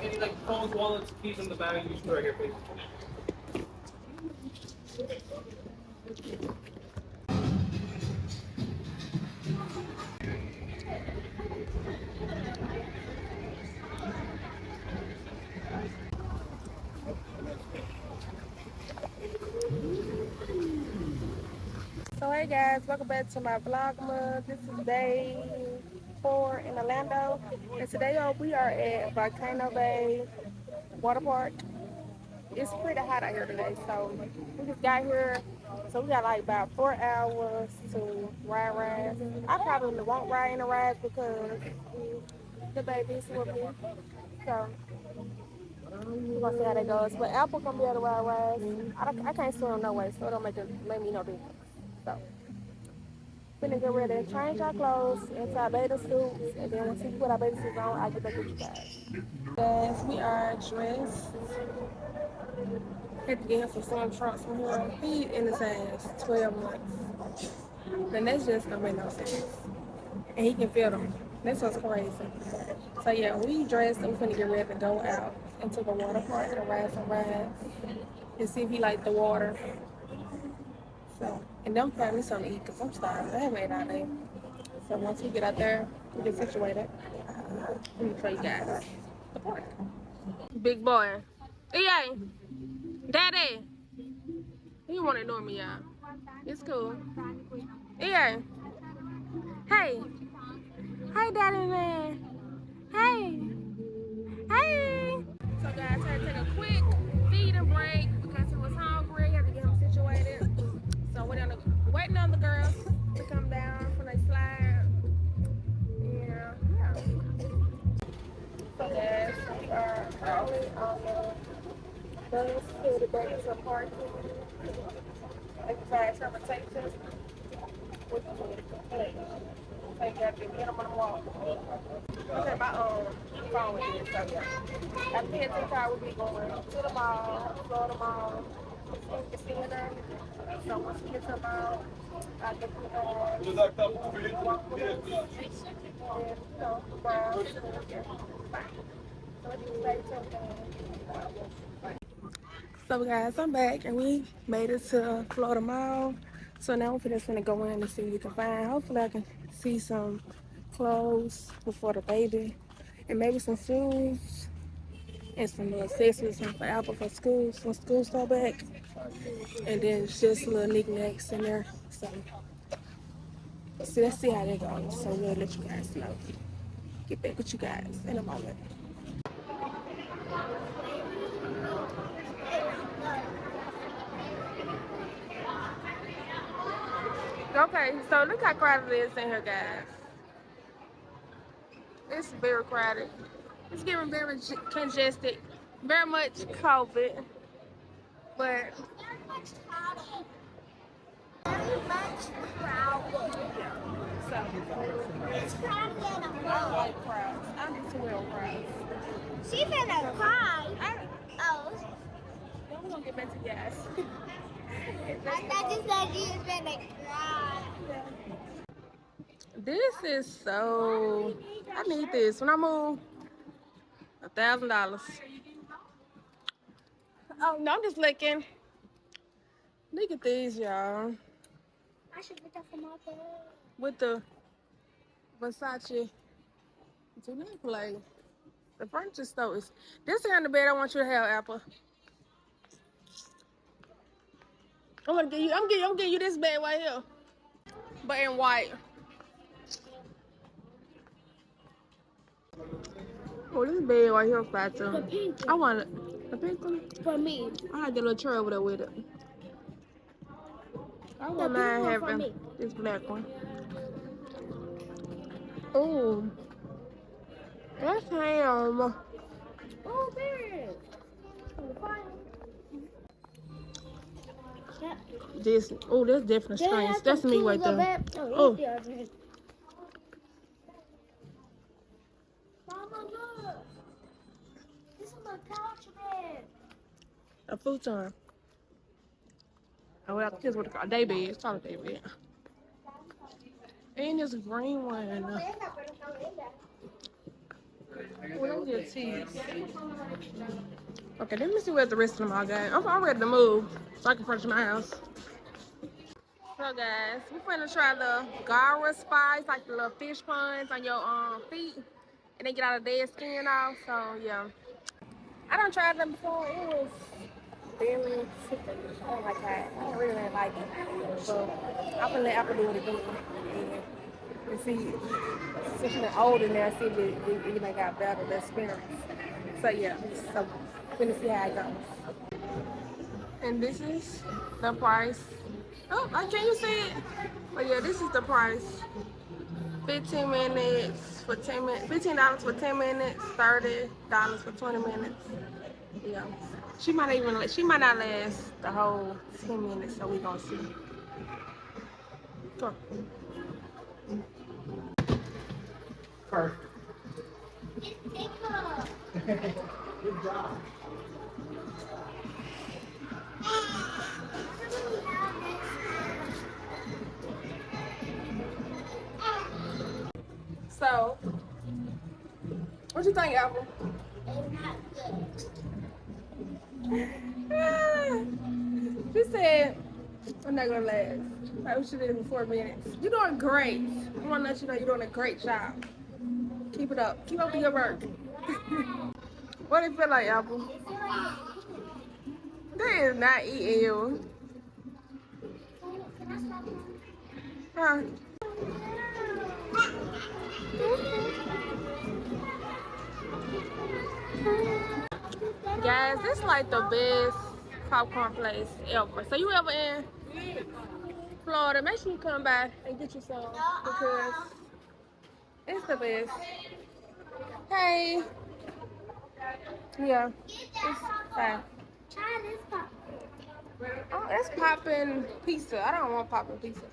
any like phones, wallets, keys in the bag, you should right here, please. So hey guys, welcome back to my vlogmas. This is day 4 in Orlando, and today we are at Volcano Bay water park. It's pretty hot out here today, so we just got here. So we got like about 4 hours to ride rides. I probably won't ride in the rides because the baby's with me. So we're gonna see how that goes. But Apple gonna be able to ride rides. I can't swim no way, so it don't make me no difference. So finna get ready to change our clothes into our bathing suits, and then once we put our bathing suits on, I'll get back with you guys. Guys, we are dressed. Had to get him some swim trunks from here. He in his ass 12 months. And that's just don't make no sense. And he can feel them. That's what's crazy. So yeah, we dressed and we finna get ready to go out into the water park and ride some rides and see if he like the water. So, and don't find me something to eat because I'm starving. I haven't ate all day. So once we get out there, we get situated. Let me show you guys the park. Big boy. EA, Daddy. He want to ignore me, y'all. It's cool. EA. Hey. Hey, Daddy man. Hey. Hey. So guys, I had to take a quick feeding break because he was hungry. Had to get him situated. So we're waiting on the girls to come down from their slide. Yeah. So guys, we are currently on the bus to the Davidson Park. Exercise transportation. Which is like got to get them on the walk. Okay, my phone is so yeah. After head to the car, we'll be going to the mall, Florida Mall, the theater. So once we get to the mall, I get so guys, I'm back and we made it to Florida Mall. So now we're just gonna go in and see what we can find. Hopefully I can see some clothes before the baby and maybe some shoes and some little accessories for Apple for school when school start back. And then just little knickknacks in there. So let's see how that goes. So we'll let you guys know. Get back with you guys in a moment. Okay, so look how crowded it is in here, guys. It's very crowded. It's getting very congested, very much COVID, but Very much crowded. Very much crowded. so It's crowded and I I'm don't like crowds. I'm just real crowds. She finna cry. Oh. Then we're gonna get back to gas. I thought you said you was finna cry. This is so. I need this when I move. $1,000. Oh no, I'm just looking. Look at these, y'all. I should get that for my bed. With the Versace. Do not play. The furniture store is. This is the bed I want you to have, Apple. I'm gonna give you. I'm giving you this bed right here, but in white. Oh, this bed right here, fat too. The pink I one. want it. The pink one. For me. I had the little tray over there with it. I The wouldn't pink mind one for having me. this black one. Oh, that's ham. Oh, there. This. Oh, that's different strings. That's me right there. Oh. Oh, Mama, look. This is my couch bed. a futon. Oh, well, this what it's called. Day bed. It's called a day bed. And this green one. Well, let me your teeth. Okay, let me see where the rest of them all got. I'm ready to move so I can furnish my house. So guys, we're finna try the Gara spa. It's like the little fish ponds on your feet, and they get all the dead skin off. So yeah, I done tried them before. It was very ticklish. I don't like that. I don't really like it. So I'm gonna let Apple do it again and see. Since she's old in there, see if it may got better the experience. So yeah, so we're gonna see how it goes. And this is the price. Oh, can you see it? But yeah, this is the price. 15 minutes for 10 minutes. $15 for 10 minutes. $30 for 20 minutes. Yeah. She might not last the whole 10 minutes, so we gonna see. Come on. Perfect. Good job. So, what you think, Apple? She said, I'm not gonna last. I wish you did it in 4 minutes. You're doing great. I wanna let you know you're doing a great job. Keep it up. Keep up with your work. What do you feel like, Apple? That is not eating you. Huh? Guys, this is like the best popcorn place ever. So you ever in Florida, make sure you come by and get you some because it's the best. Hey. Yeah, it's fine. Try this pop. Oh, it's popping pizza. I don't want popping pizza.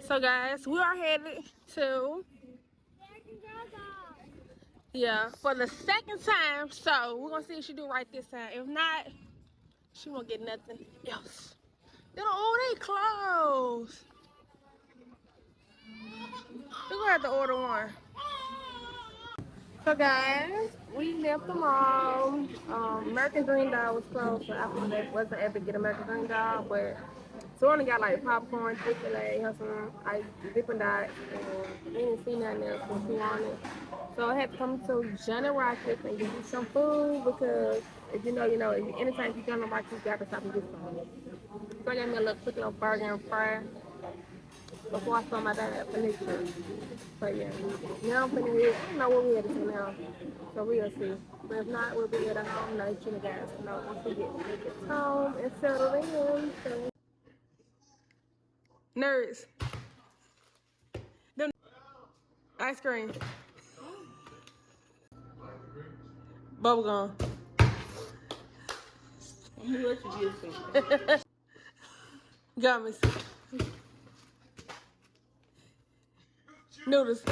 So guys, we are headed to, yeah, for the second time. So we're gonna see if she do right this time. If not, she won't get nothing else. Oh, they closed. We're gonna have to order one. So guys, we left the mall. American Green Dog was closed, so after that wasn't able to get American Green Dog, but so we only got like popcorn, Chick-fil-A, some Dippin' Dots, and we didn't see nothing else when we wanted. So I had to come to Johnny Rockets and get you some food because if you know, anytime you Johnny Rockets, you gotta stop and get some. So I got me a quick little burger and fry before I saw my dad for next year. But yeah, now I'm finna I don't know what we had to do now. So we'll see. But if not, we'll be at home. No, you guys know once we get home and settled in. So. Nerds. Them ice cream. Bubblegum. Gummies. Noodles.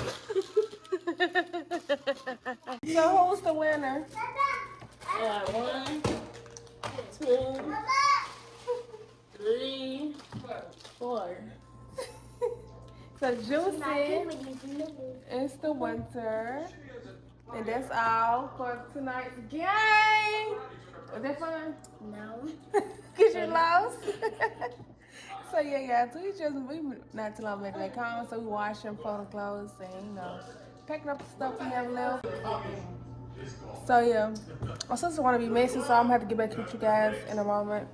So who's the winner? 1, 2, 3, 4. So Juicy is the winner. And that's all for tonight's game. Was that fun? No. Cause you lost. So yeah, guys, we not too long back home, so we washed them for the clothes and packing up the stuff we have left. So yeah, my sister want to be messy, so I'm gonna have to get back with you guys in a moment.